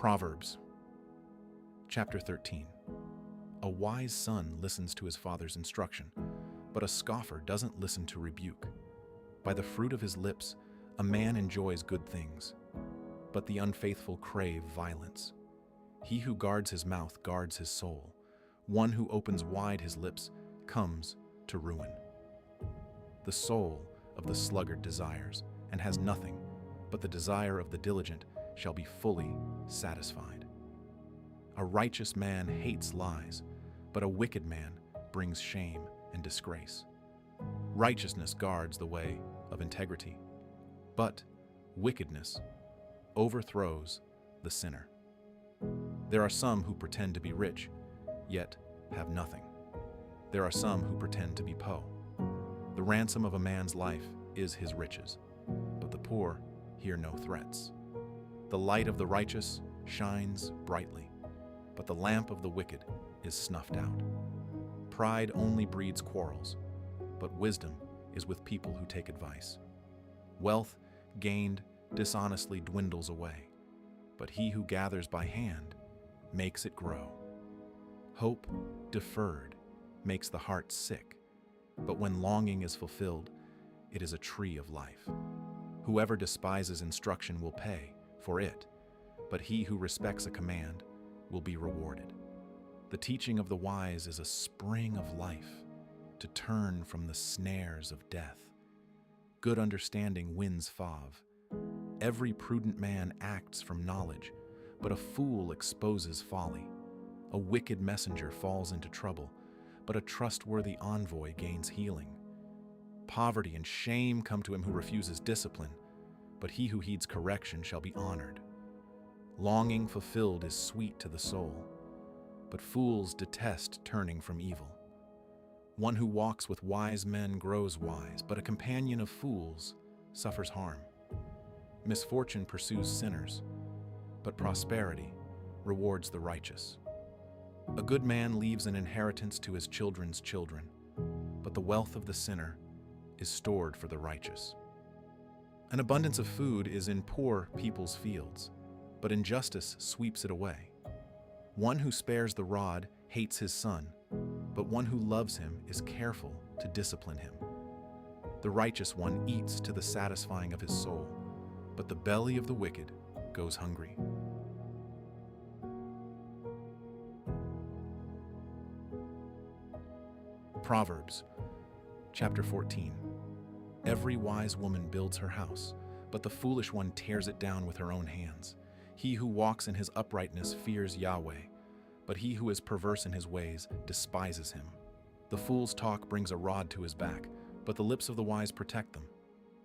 Proverbs Chapter 13. A wise son listens to his father's instruction, but a scoffer doesn't listen to rebuke. By the fruit of his lips, a man enjoys good things, but the unfaithful crave violence. He who guards his mouth guards his soul. One who opens wide his lips comes to ruin. The soul of the sluggard desires and has nothing, but the desire of the diligent shall be fully satisfied. A righteous man hates lies, but a wicked man brings shame and disgrace. Righteousness guards the way of integrity, but wickedness overthrows the sinner. There are some who pretend to be rich, yet have nothing. There are some who pretend to be poor. The ransom of a man's life is his riches, but the poor hear no threats. The light of the righteous shines brightly, but the lamp of the wicked is snuffed out. Pride only breeds quarrels, but wisdom is with people who take advice. Wealth gained dishonestly dwindles away, but he who gathers by hand makes it grow. Hope deferred makes the heart sick, but when longing is fulfilled, it is a tree of life. Whoever despises instruction will pay for it, but he who respects a command will be rewarded. The teaching of the wise is a spring of life, to turn from the snares of death. Good understanding wins fave. Every prudent man acts from knowledge, but a fool exposes folly. A wicked messenger falls into trouble, but a trustworthy envoy gains healing. Poverty and shame come to him who refuses discipline, but he who heeds correction shall be honored. Longing fulfilled is sweet to the soul, but fools detest turning from evil. One who walks with wise men grows wise, but a companion of fools suffers harm. Misfortune pursues sinners, but prosperity rewards the righteous. A good man leaves an inheritance to his children's children, but the wealth of the sinner is stored for the righteous. An abundance of food is in poor people's fields, but injustice sweeps it away. One who spares the rod hates his son, but one who loves him is careful to discipline him. The righteous one eats to the satisfying of his soul, but the belly of the wicked goes hungry. Proverbs Chapter 14. Every wise woman builds her house, but the foolish one tears it down with her own hands. He who walks in his uprightness fears Yahweh, but he who is perverse in his ways despises him. The fool's talk brings a rod to his back, but the lips of the wise protect them.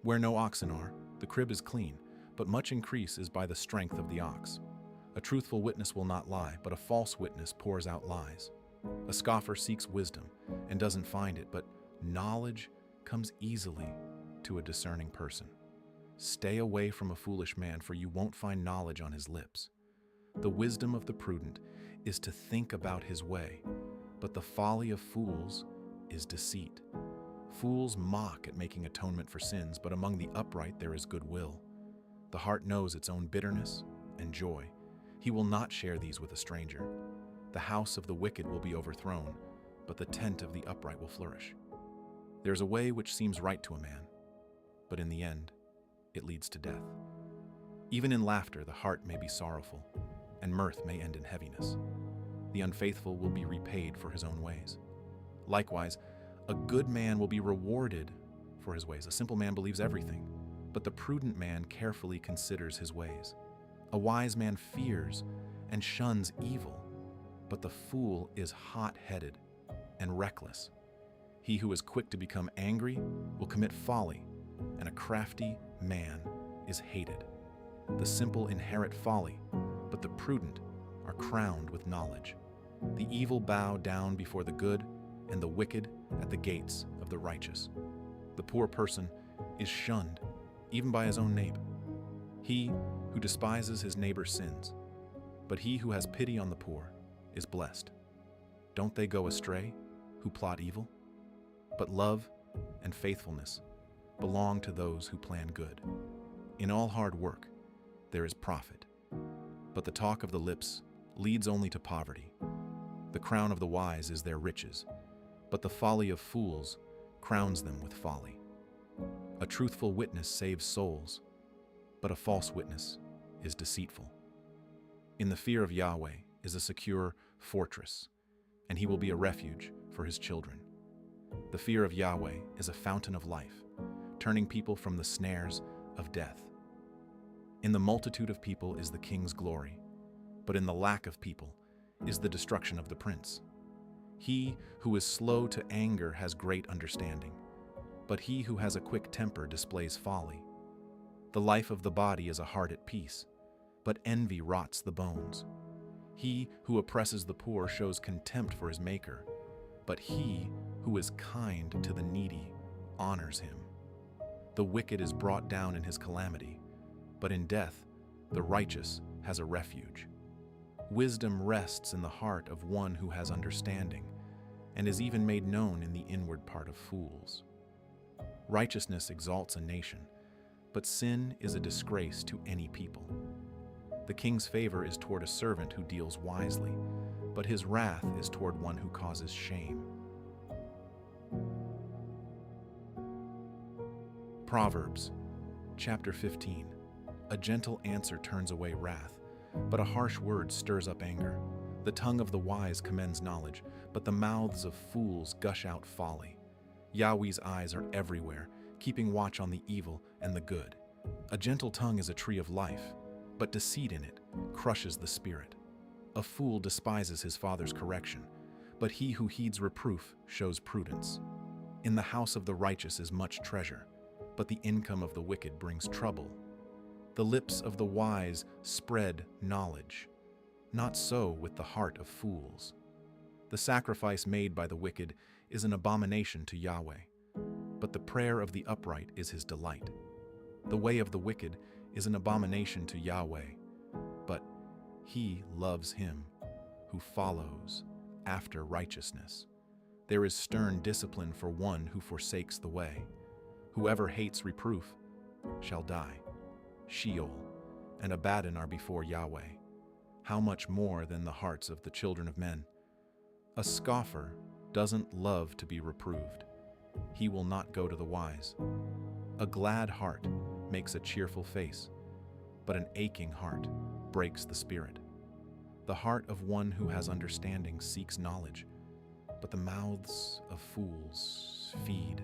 Where no oxen are, the crib is clean, but much increase is by the strength of the ox. A truthful witness will not lie, but a false witness pours out lies. A scoffer seeks wisdom and doesn't find it, but knowledge comes easily to a discerning person. Stay away from a foolish man, for you won't find knowledge on his lips. The wisdom of the prudent is to think about his way, but the folly of fools is deceit. Fools mock at making atonement for sins, but among the upright there is goodwill. The heart knows its own bitterness and joy. He will not share these with a stranger. The house of the wicked will be overthrown, but the tent of the upright will flourish. There is a way which seems right to a man, but in the end, it leads to death. Even in laughter, the heart may be sorrowful, and mirth may end in heaviness. The unfaithful will be repaid for his own ways. Likewise, a good man will be rewarded for his ways. A simple man believes everything, but the prudent man carefully considers his ways. A wise man fears and shuns evil, but the fool is hot-headed and reckless. He who is quick to become angry will commit folly, and a crafty man is hated. The simple inherit folly, but the prudent are crowned with knowledge. The evil bow down before the good, and the wicked at the gates of the righteous. The poor person is shunned, even by his own neighbor. He who despises his neighbor's sins, but he who has pity on the poor is blessed. Don't they go astray who plot evil? But love and faithfulness belong to those who plan good. In all hard work, there is profit, but the talk of the lips leads only to poverty. The crown of the wise is their riches, but the folly of fools crowns them with folly. A truthful witness saves souls, but a false witness is deceitful. In the fear of Yahweh is a secure fortress, and he will be a refuge for his children. The fear of Yahweh is a fountain of life, turning people from the snares of death. In the multitude of people is the king's glory, but in the lack of people is the destruction of the prince. He who is slow to anger has great understanding, but he who has a quick temper displays folly. The life of the body is a heart at peace, but envy rots the bones. He who oppresses the poor shows contempt for his maker, but he who is kind to the needy honors him. The wicked is brought down in his calamity, but in death the righteous has a refuge. Wisdom rests in the heart of one who has understanding, and is even made known in the inward part of fools. Righteousness exalts a nation, but sin is a disgrace to any people. The king's favor is toward a servant who deals wisely, but his wrath is toward one who causes shame. Proverbs Chapter 15. A gentle answer turns away wrath, but a harsh word stirs up anger. The tongue of the wise commends knowledge, but the mouths of fools gush out folly. Yahweh's eyes are everywhere, keeping watch on the evil and the good. A gentle tongue is a tree of life, but deceit in it crushes the spirit. A fool despises his father's correction, but he who heeds reproof shows prudence. In the house of the righteous is much treasure, but the income of the wicked brings trouble. The lips of the wise spread knowledge. Not so with the heart of fools. The sacrifice made by the wicked is an abomination to Yahweh, but the prayer of the upright is his delight. The way of the wicked is an abomination to Yahweh, but he loves him who follows after righteousness. There is stern discipline for one who forsakes the way. Whoever hates reproof shall die. Sheol and Abaddon are before Yahweh. How much more than the hearts of the children of men? A scoffer doesn't love to be reproved. He will not go to the wise. A glad heart makes a cheerful face, but an aching heart breaks the spirit. The heart of one who has understanding seeks knowledge, but the mouths of fools feed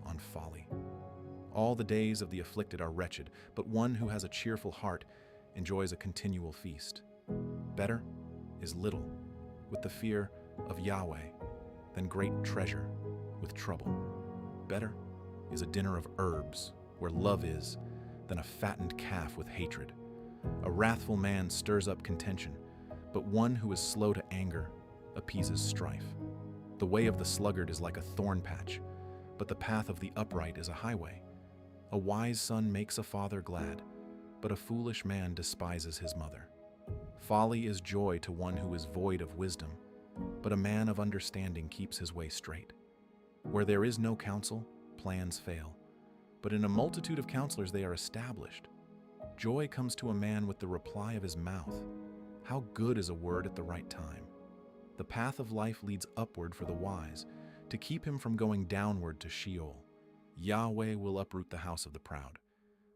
on folly. All the days of the afflicted are wretched, but one who has a cheerful heart enjoys a continual feast. Better is little with the fear of Yahweh than great treasure with trouble. Better is a dinner of herbs where love is than a fattened calf with hatred. A wrathful man stirs up contention, but one who is slow to anger appeases strife. The way of the sluggard is like a thorn patch, but the path of the upright is a highway. A wise son makes a father glad, but a foolish man despises his mother. Folly is joy to one who is void of wisdom, but a man of understanding keeps his way straight. Where there is no counsel, plans fail, but in a multitude of counselors they are established. Joy comes to a man with the reply of his mouth. How good is a word at the right time! The path of life leads upward for the wise, to keep him from going downward to Sheol. Yahweh will uproot the house of the proud,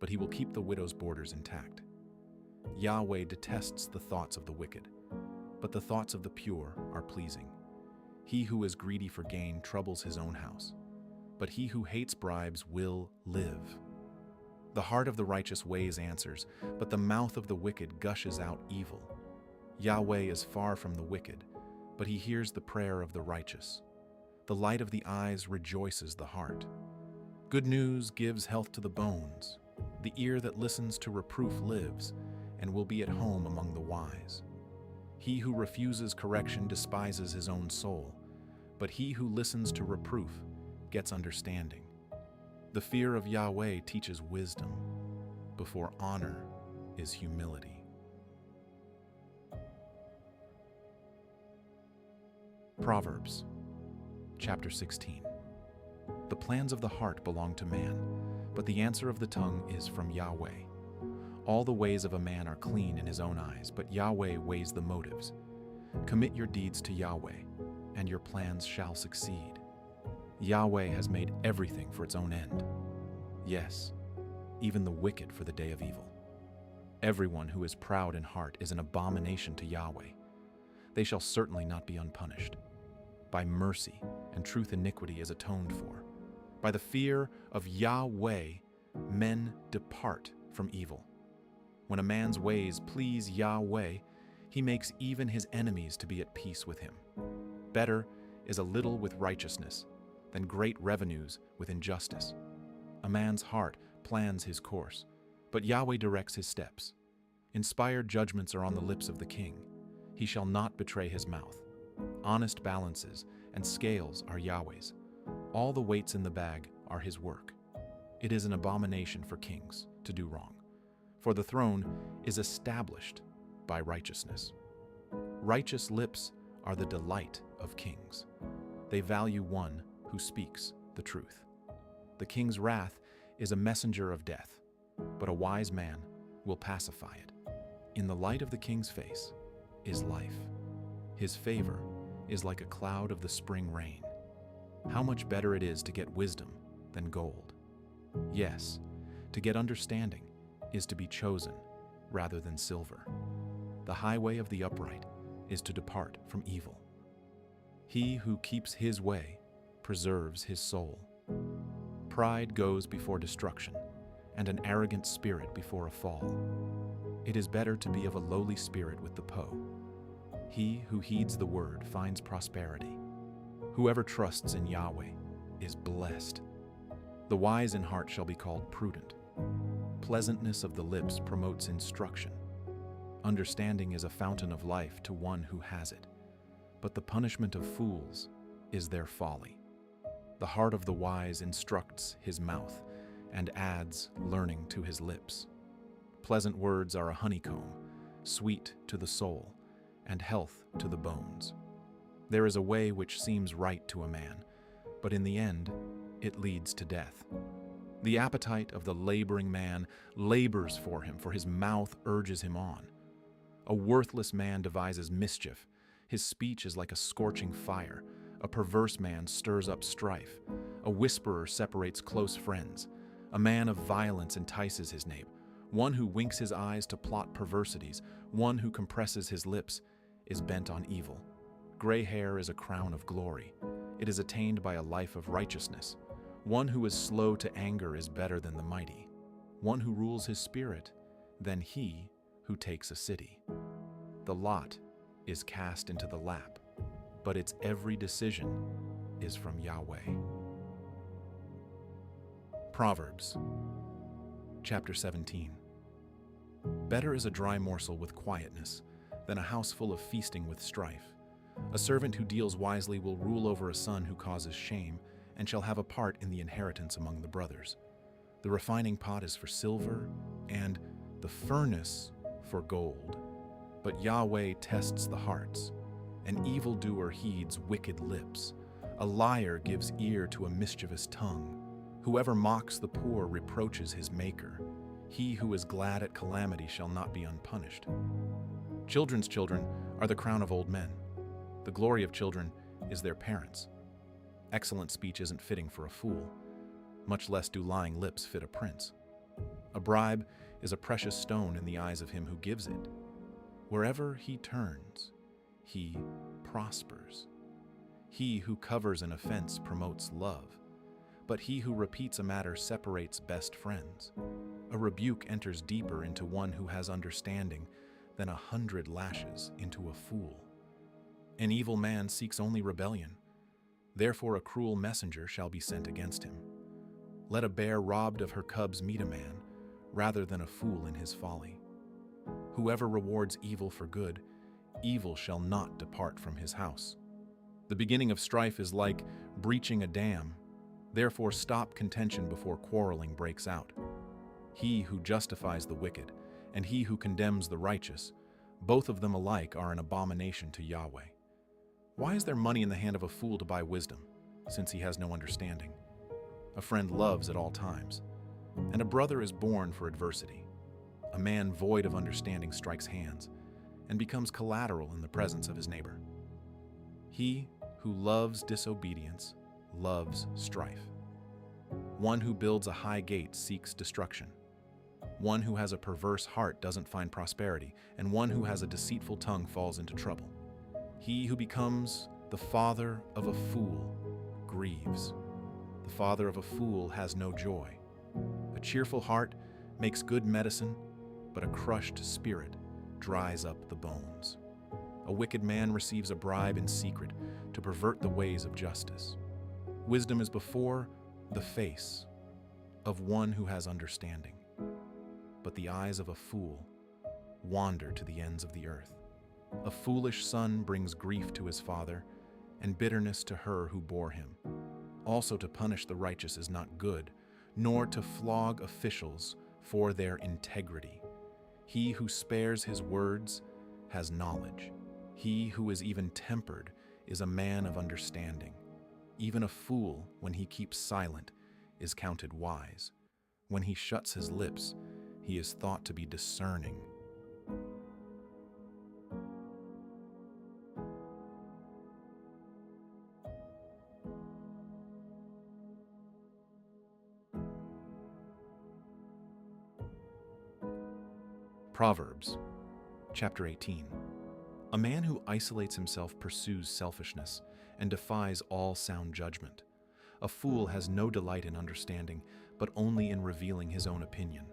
but he will keep the widow's borders intact. Yahweh detests the thoughts of the wicked, but the thoughts of the pure are pleasing. He who is greedy for gain troubles his own house, but he who hates bribes will live. The heart of the righteous weighs answers, but the mouth of the wicked gushes out evil. Yahweh is far from the wicked, but he hears the prayer of the righteous. The light of the eyes rejoices the heart. Good news gives health to the bones. The ear that listens to reproof lives, and will be at home among the wise. He who refuses correction despises his own soul, but he who listens to reproof gets understanding. The fear of Yahweh teaches wisdom. Before honor is humility. Proverbs Chapter 16. The plans of the heart belong to man, but the answer of the tongue is from Yahweh. All the ways of a man are clean in his own eyes, but Yahweh weighs the motives. Commit your deeds to Yahweh, and your plans shall succeed. Yahweh has made everything for its own end. Yes, even the wicked for the day of evil. Everyone who is proud in heart is an abomination to Yahweh. They shall certainly not be unpunished. By mercy and truth iniquity is atoned for. By the fear of Yahweh, men depart from evil. When a man's ways please Yahweh, he makes even his enemies to be at peace with him. Better is a little with righteousness than great revenues with injustice. A man's heart plans his course, but Yahweh directs his steps. Inspired judgments are on the lips of the king. He shall not betray his mouth. Honest balances and scales are Yahweh's. All the weights in the bag are his work. It is an abomination for kings to do wrong, for the throne is established by righteousness. Righteous lips are the delight of kings. They value one who speaks the truth. The king's wrath is a messenger of death, but a wise man will pacify it. In the light of the king's face is life. His favor is like a cloud of the spring rain. How much better it is to get wisdom than gold. Yes, to get understanding is to be chosen rather than silver. The highway of the upright is to depart from evil. He who keeps his way preserves his soul. Pride goes before destruction, and an arrogant spirit before a fall. It is better to be of a lowly spirit with the poor. He who heeds the word finds prosperity. Whoever trusts in Yahweh is blessed. The wise in heart shall be called prudent. Pleasantness of the lips promotes instruction. Understanding is a fountain of life to one who has it, but the punishment of fools is their folly. The heart of the wise instructs his mouth and adds learning to his lips. Pleasant words are a honeycomb, sweet to the soul, and health to the bones. There is a way which seems right to a man, but in the end it leads to death. The appetite of the laboring man labors for him, for his mouth urges him on. A worthless man devises mischief. His speech is like a scorching fire. A perverse man stirs up strife. A whisperer separates close friends. A man of violence entices his neighbor. One who winks his eyes to plot perversities, one who compresses his lips, is bent on evil. Gray hair is a crown of glory. It is attained by a life of righteousness. One who is slow to anger is better than the mighty. One who rules his spirit than he who takes a city. The lot is cast into the lap, but its every decision is from Yahweh. Proverbs Chapter 17. Better is a dry morsel with quietness than a house full of feasting with strife. A servant who deals wisely will rule over a son who causes shame, and shall have a part in the inheritance among the brothers. The refining pot is for silver, and the furnace for gold. But Yahweh tests the hearts. An evildoer heeds wicked lips. A liar gives ear to a mischievous tongue. Whoever mocks the poor reproaches his maker. He who is glad at calamity shall not be unpunished. Children's children are the crown of old men. The glory of children is their parents. Excellent speech isn't fitting for a fool, much less do lying lips fit a prince. A bribe is a precious stone in the eyes of him who gives it. Wherever he turns, he prospers. He who covers an offense promotes love, but he who repeats a matter separates best friends. A rebuke enters deeper into one who has understanding than 100 lashes into a fool. An evil man seeks only rebellion. Therefore a cruel messenger shall be sent against him. Let a bear robbed of her cubs meet a man, rather than a fool in his folly. Whoever rewards evil for good, evil shall not depart from his house. The beginning of strife is like breaching a dam. Therefore stop contention before quarreling breaks out. He who justifies the wicked, and he who condemns the righteous, both of them alike are an abomination to Yahweh. Why is there money in the hand of a fool to buy wisdom, since he has no understanding? A friend loves at all times, and a brother is born for adversity. A A man void of understanding strikes hands and becomes collateral in the presence of his neighbor. He who loves disobedience loves strife. One who builds a high gate seeks destruction. One who has a perverse heart doesn't find prosperity, and one who has a deceitful tongue falls into trouble. He who becomes the father of a fool grieves. The father of a fool has no joy. A cheerful heart makes good medicine, but a crushed spirit dries up the bones. A wicked man receives a bribe in secret to pervert the ways of justice. Wisdom is before the face of one who has understanding, but the eyes of a fool wander to the ends of the earth. A foolish son brings grief to his father, and bitterness to her who bore him. Also to punish the righteous is not good, nor to flog officials for their integrity. He who spares his words has knowledge. He who is even-tempered is a man of understanding. Even a fool, when he keeps silent, is counted wise. When he shuts his lips, he is thought to be discerning. Proverbs Chapter 18. A man who isolates himself pursues selfishness and defies all sound judgment. A fool has no delight in understanding, but only in revealing his own opinion.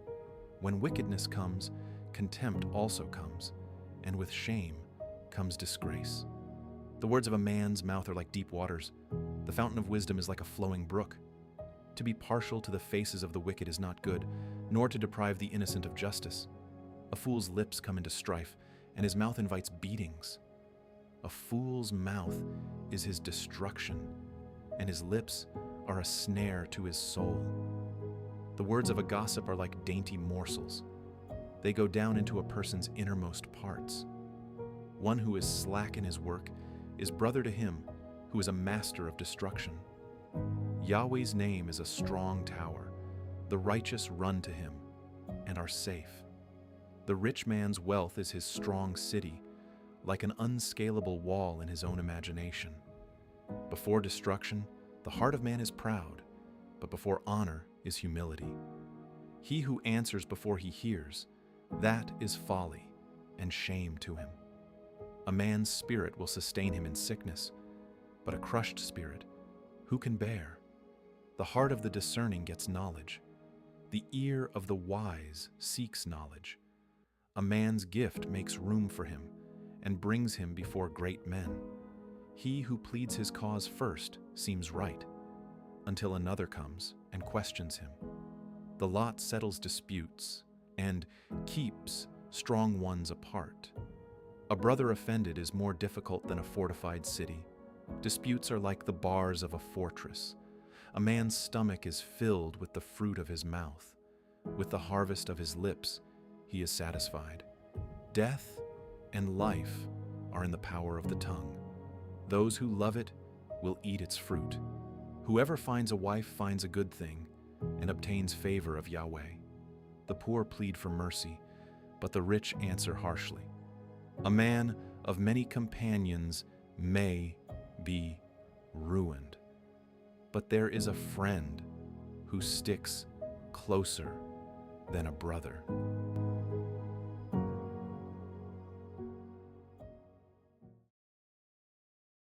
When wickedness comes, contempt also comes, and with shame comes disgrace. The words of a man's mouth are like deep waters. The fountain of wisdom is like a flowing brook. To be partial to the faces of the wicked is not good, nor to deprive the innocent of justice. A fool's lips come into strife, and his mouth invites beatings. A fool's mouth is his destruction, and his lips are a snare to his soul. The words of a gossip are like dainty morsels. They go down into a person's innermost parts. One who is slack in his work is brother to him who is a master of destruction. Yahweh's name is a strong tower. The righteous run to him and are safe. The rich man's wealth is his strong city, like an unscalable wall in his own imagination. Before destruction, the heart of man is proud, but before honor is humility. He who answers before he hears, that is folly and shame to him. A man's spirit will sustain him in sickness, but a crushed spirit, who can bear? The heart of the discerning gets knowledge. The ear of the wise seeks knowledge. A man's gift makes room for him and brings him before great men. He who pleads his cause first seems right, until another comes and questions him. The lot settles disputes and keeps strong ones apart. A brother offended is more difficult than a fortified city. Disputes are like the bars of a fortress. A man's stomach is filled with the fruit of his mouth. With the harvest of his lips, he is satisfied. Death and life are in the power of the tongue. Those who love it will eat its fruit. Whoever finds a wife finds a good thing and obtains favor of Yahweh. The poor plead for mercy, but the rich answer harshly. A man of many companions may be ruined, but there is a friend who sticks closer than a brother.